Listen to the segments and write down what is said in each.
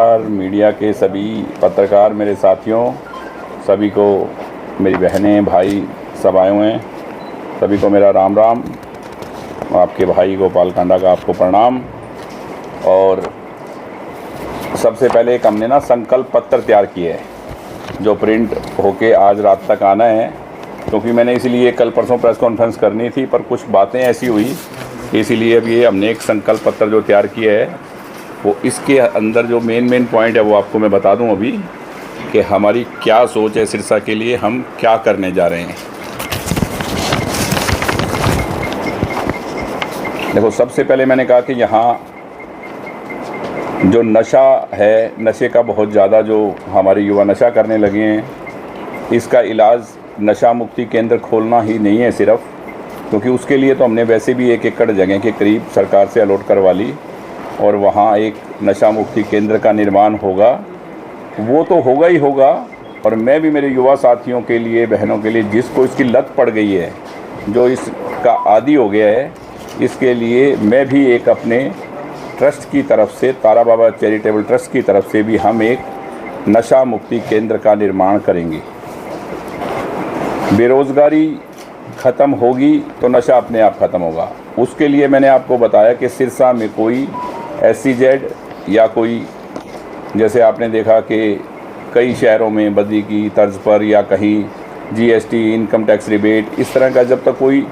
नमस्कार मीडिया के सभी पत्रकार मेरे साथियों, सभी को मेरी बहनें भाई सब आए हुए हैं, सभी को मेरा राम राम। आपके भाई गोपाल कांडा का आपको प्रणाम। और सबसे पहले एक हमने ना संकल्प पत्र तैयार किए है जो प्रिंट होके आज रात तक आना है, क्योंकि मैंने इसीलिए कल परसों प्रेस कॉन्फ्रेंस करनी थी पर कुछ बातें ऐसी हुई, इसीलिए अब ये हमने एक संकल्प पत्र जो तैयार किया है वो इसके अंदर जो मेन पॉइंट है वो आपको मैं बता दूं अभी कि हमारी क्या सोच है सिरसा के लिए, हम क्या करने जा रहे हैं। देखो, सबसे पहले मैंने कहा कि यहाँ जो नशा है, नशे का बहुत ज़्यादा जो हमारे युवा नशा करने लगे हैं, इसका इलाज नशा मुक्ति केंद्र खोलना ही नहीं है सिर्फ, क्योंकि उसके लिए तो हमने वैसे भी 1 एकड़ जगह के करीब सरकार से अलॉट करवा ली और वहाँ एक नशा मुक्ति केंद्र का निर्माण होगा। वो तो होगा ही होगा, और मैं भी मेरे युवा साथियों के लिए, बहनों के लिए, जिसको इसकी लत पड़ गई है, जो इसका आदी हो गया है, इसके लिए मैं भी एक अपने ट्रस्ट की तरफ से, तारा बाबा चैरिटेबल ट्रस्ट की तरफ से भी हम एक नशा मुक्ति केंद्र का निर्माण करेंगे। बेरोज़गारी ख़त्म होगी तो नशा अपने आप ख़त्म होगा। उसके लिए मैंने आपको बताया कि सिरसा में कोई SEZ या कोई, जैसे आपने देखा कि कई शहरों में बद्री की तर्ज पर या कहीं GST, इनकम टैक्स रिबेट, इस तरह का जब तक कोई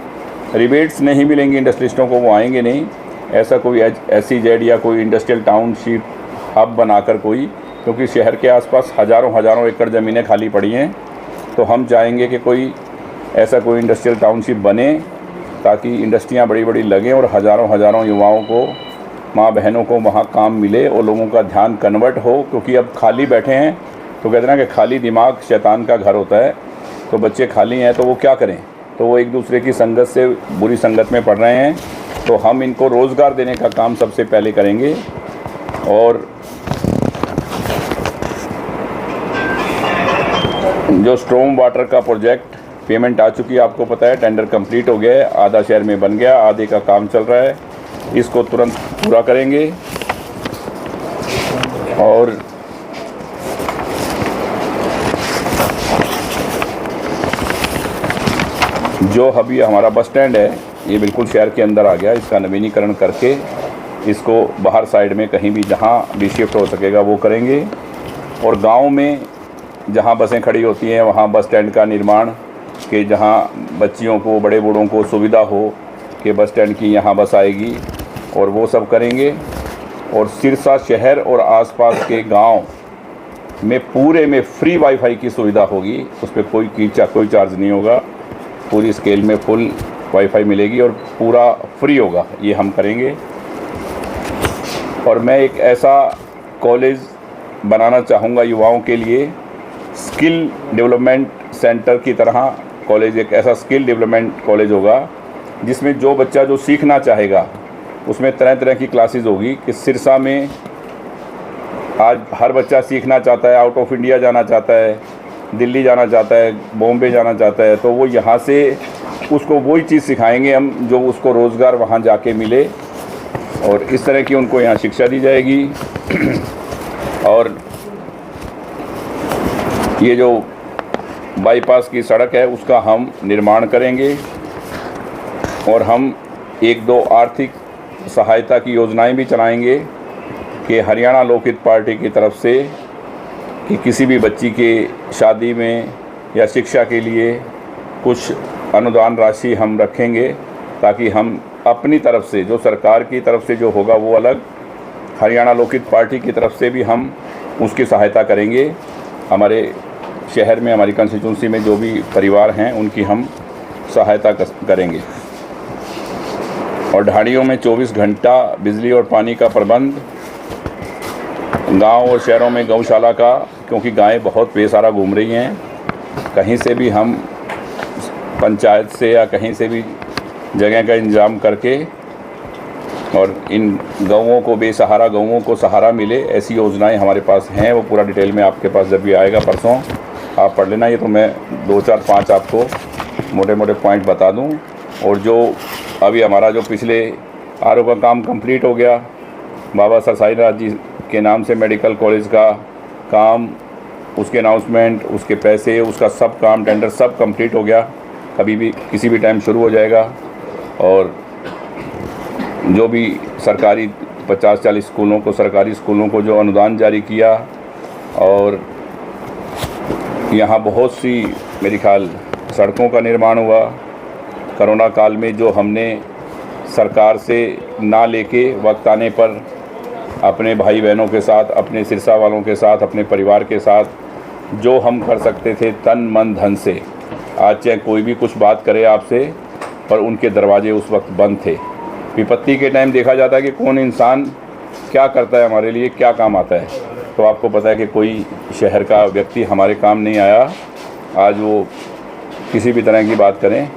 रिबेट्स नहीं मिलेंगे इंडस्ट्रिस्टों को, वो आएंगे नहीं। ऐसा कोई SEZ या कोई इंडस्ट्रियल टाउनशिप हब बनाकर कोई, क्योंकि शहर के आसपास हज़ारों एकड़ ज़मीनें खाली पड़ी हैं, तो हम चाहेंगे कि कोई ऐसा कोई इंडस्ट्रियल टाउनशिप बने ताकि इंडस्ट्रियां बड़ी लगें और हज़ारों युवाओं को, माँ बहनों को वहाँ काम मिले और लोगों का ध्यान कन्वर्ट हो। क्योंकि अब खाली बैठे हैं तो कहते हैं ना कि खाली दिमाग शैतान का घर होता है, तो बच्चे खाली हैं तो वो क्या करें, तो वो एक दूसरे की संगत से बुरी संगत में पड़ रहे हैं। तो हम इनको रोज़गार देने का काम सबसे पहले करेंगे। और जो स्ट्रॉम वाटर का प्रोजेक्ट, पेमेंट आ चुकी है, आपको पता है, टेंडर कंप्लीट हो गया है, आधा शहर में बन गया, आधे का काम चल रहा है, इसको तुरंत पूरा करेंगे। और जो अभी हमारा बस स्टैंड है, ये बिल्कुल शहर के अंदर आ गया, इसका नवीनीकरण करके इसको बाहर साइड में कहीं भी जहाँ भी शिफ्ट हो सकेगा वो करेंगे। और गांव में जहाँ बसें खड़ी होती हैं वहाँ बस स्टैंड का निर्माण, कि जहाँ बच्चियों को, बड़े बूढ़ों को सुविधा हो कि बस स्टैंड की यहाँ बस आएगी, और वो सब करेंगे। और सिरसा शहर और आसपास के गांव में पूरे में फ्री वाईफाई की सुविधा होगी, उस पर कोई चार्ज नहीं होगा, पूरी स्केल में फुल वाईफाई मिलेगी और पूरा फ्री होगा, ये हम करेंगे। और मैं एक ऐसा कॉलेज बनाना चाहूँगा युवाओं के लिए, स्किल डेवलपमेंट सेंटर की तरह कॉलेज, एक ऐसा स्किल डेवलपमेंट कॉलेज होगा जिसमें जो बच्चा जो सीखना चाहेगा उसमें तरह की क्लासेस होगी। कि सिरसा में आज हर बच्चा सीखना चाहता है, आउट ऑफ इंडिया जाना चाहता है, दिल्ली जाना चाहता है, बॉम्बे जाना चाहता है, तो वो यहाँ से उसको वही चीज़ सिखाएंगे हम जो उसको रोज़गार वहाँ जाके मिले, और इस तरह की उनको यहाँ शिक्षा दी जाएगी। और ये जो बाईपास की सड़क है उसका हम निर्माण करेंगे, और हम 1-2 आर्थिक सहायता की योजनाएं भी चलाएंगे कि हरियाणा लोकहित पार्टी की तरफ से कि किसी भी बच्ची के शादी में या शिक्षा के लिए कुछ अनुदान राशि हम रखेंगे, ताकि हम अपनी तरफ से, जो सरकार की तरफ से जो होगा वो अलग, हरियाणा लोकहित पार्टी की तरफ से भी हम उसकी सहायता करेंगे। हमारे शहर में, हमारी कंस्टिट्यूंसी में जो भी परिवार हैं उनकी हम सहायता करेंगे। और ढाणियों में 24 घंटा बिजली और पानी का प्रबंध, गांव और शहरों में गौशाला का, क्योंकि गायें बहुत बेसहारा घूम रही हैं, कहीं से भी हम पंचायत से या कहीं से भी जगह का इंतजाम करके और इन गौओं को, बेसहारा गौओं को सहारा मिले, ऐसी योजनाएं हमारे पास हैं। वो पूरा डिटेल में आपके पास जब भी आएगा परसों आप पढ़ लेना, ये तो मैं 2, 4, 5 आपको मोटे पॉइंट बता दूं। और जो अभी हमारा जो पिछले RO का काम कंप्लीट हो गया, बाबा सरसाईनाथ जी के नाम से मेडिकल कॉलेज का काम, उसके अनाउंसमेंट, उसके पैसे, उसका सब काम, टेंडर सब कंप्लीट हो गया। कभी भी किसी भी टाइम शुरू हो जाएगा। और जो भी सरकारी 50-40 स्कूलों को, सरकारी स्कूलों को जो अनुदान जारी किया, और यहाँ बहुत सी मेरे ख्याल सड़कों का निर्माण हुआ। कोरोना काल में जो हमने सरकार से ना लेके वक्त आने पर अपने भाई बहनों के साथ, अपने सिरसा वालों के साथ, अपने परिवार के साथ जो हम कर सकते थे तन मन धन से, आज चाहे कोई भी कुछ बात करे आपसे, पर उनके दरवाजे उस वक्त बंद थे। विपत्ति के टाइम देखा जाता है कि कौन इंसान क्या करता है, हमारे लिए क्या काम आता है। तो आपको पता है कि कोई शहर का व्यक्ति हमारे काम नहीं आया। आज वो किसी भी तरह की बात करें,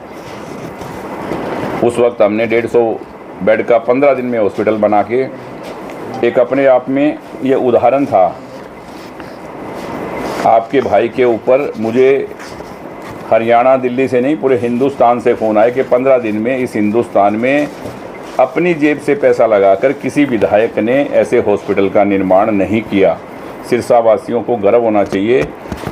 उस वक्त हमने 150 बेड का 15 दिन में हॉस्पिटल बना के, एक अपने आप में ये उदाहरण था। आपके भाई के ऊपर मुझे हरियाणा, दिल्ली से नहीं, पूरे हिंदुस्तान से फ़ोन आए कि 15 दिन में इस हिंदुस्तान में अपनी जेब से पैसा लगाकर किसी विधायक ने ऐसे हॉस्पिटल का निर्माण नहीं किया। सिरसा वासियों को गर्व होना चाहिए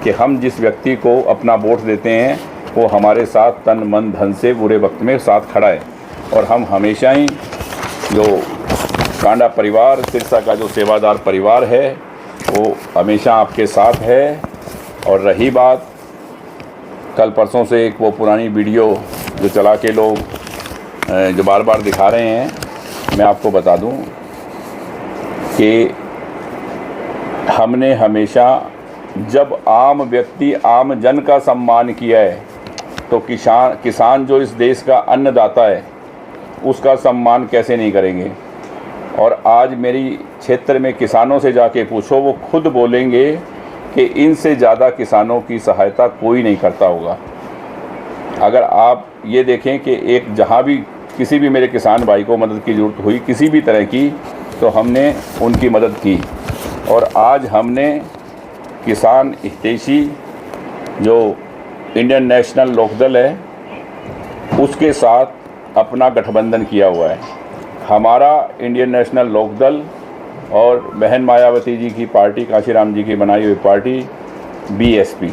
कि हम जिस व्यक्ति को अपना वोट देते हैं वो हमारे साथ तन मन धन से बुरे वक्त में साथ खड़ा है। और हम हमेशा ही जो कांडा परिवार, सिरसा का जो सेवादार परिवार है, वो हमेशा आपके साथ है। और रही बात कल परसों से एक वो पुरानी वीडियो जो चला के लोग जो बार बार दिखा रहे हैं, मैं आपको बता दूं कि हमने हमेशा जब आम व्यक्ति, आम जन का सम्मान किया है, तो किसान जो इस देश का अन्नदाता है उसका सम्मान कैसे नहीं करेंगे। और आज मेरी क्षेत्र में किसानों से जाके पूछो, वो खुद बोलेंगे कि इनसे ज़्यादा किसानों की सहायता कोई नहीं करता होगा। अगर आप ये देखें कि एक जहाँ भी किसी भी मेरे किसान भाई को मदद की ज़रूरत हुई किसी भी तरह की, तो हमने उनकी मदद की। और आज हमने किसान हितैषी जो इंडियन नेशनल लोकदल है उसके साथ अपना गठबंधन किया हुआ है। हमारा इंडियन नेशनल लोकदल और बहन मायावती जी की पार्टी, काशीराम जी की बनाई हुई पार्टी बीएसपी,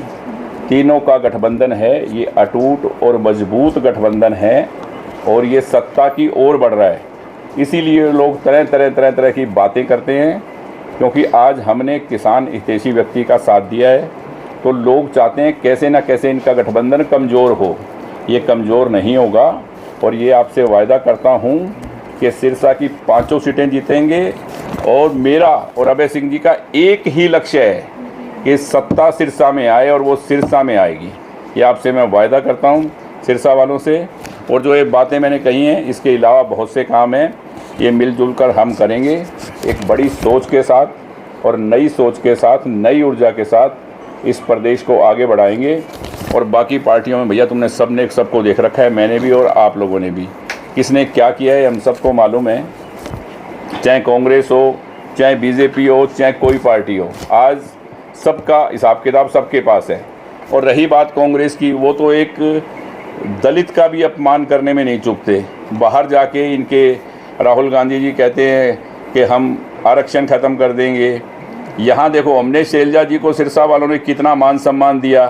तीनों का गठबंधन है। ये अटूट और मजबूत गठबंधन है और ये सत्ता की ओर बढ़ रहा है। इसीलिए लोग तरह की बातें करते हैं, क्योंकि आज हमने किसान हितैषी व्यक्ति का साथ दिया है। तो लोग चाहते हैं कैसे ना कैसे इनका गठबंधन कमज़ोर हो। ये कमज़ोर नहीं होगा। और ये आपसे वायदा करता हूँ कि सिरसा की 5 सीटें जीतेंगे। और मेरा और अभय सिंह जी का एक ही लक्ष्य है कि सत्ता सिरसा में आए, और वो सिरसा में आएगी। ये आपसे मैं वायदा करता हूँ सिरसा वालों से। और जो ये बातें मैंने कही हैं, इसके अलावा बहुत से काम हैं, ये मिलजुल कर हम करेंगे एक बड़ी सोच के साथ और नई सोच के साथ, नई ऊर्जा के साथ इस प्रदेश को आगे बढ़ाएंगे। और बाकी पार्टियों में भैया तुमने सबने सबको देख रखा है, मैंने भी और आप लोगों ने भी, किसने क्या किया है हम सबको मालूम है। चाहे कांग्रेस हो, चाहे बीजेपी हो, चाहे कोई पार्टी हो, आज सबका हिसाब किताब सबके पास है। और रही बात कांग्रेस की, वो तो एक दलित का भी अपमान करने में नहीं चूकते। बाहर जाके इनके राहुल गांधी जी कहते हैं कि हम आरक्षण ख़त्म कर देंगे। यहाँ देखो, हमने शैलजा जी को सिरसा वालों ने कितना मान सम्मान दिया।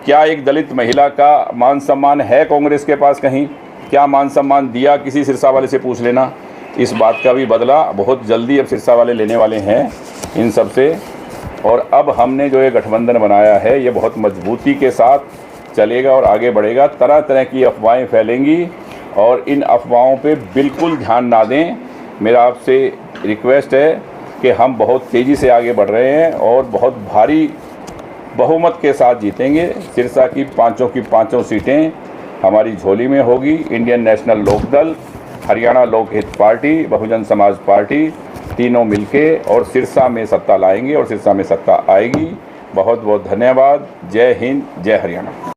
क्या एक दलित महिला का मान सम्मान है कांग्रेस के पास कहीं? क्या मान सम्मान दिया? किसी सिरसा वाले से पूछ लेना। इस बात का भी बदला बहुत जल्दी अब सिरसा वाले लेने वाले हैं इन सब से। और अब हमने जो ये गठबंधन बनाया है, ये बहुत मजबूती के साथ चलेगा और आगे बढ़ेगा। तरह तरह की अफवाहें फैलेंगी और इन अफवाहों पे बिल्कुल ध्यान ना दें। मेरा आपसे रिक्वेस्ट है कि हम बहुत तेज़ी से आगे बढ़ रहे हैं और बहुत भारी बहुमत के साथ जीतेंगे। सिरसा की 5 सीटें हमारी झोली में होगी। Indian national Lokdal, Haryana Lokhit party, Bahujan Samaj party, तीनों मिलके और सिरसा में सत्ता लाएंगे और सिरसा में सत्ता आएगी। बहुत बहुत धन्यवाद। जय हिंद, जय हरियाणा।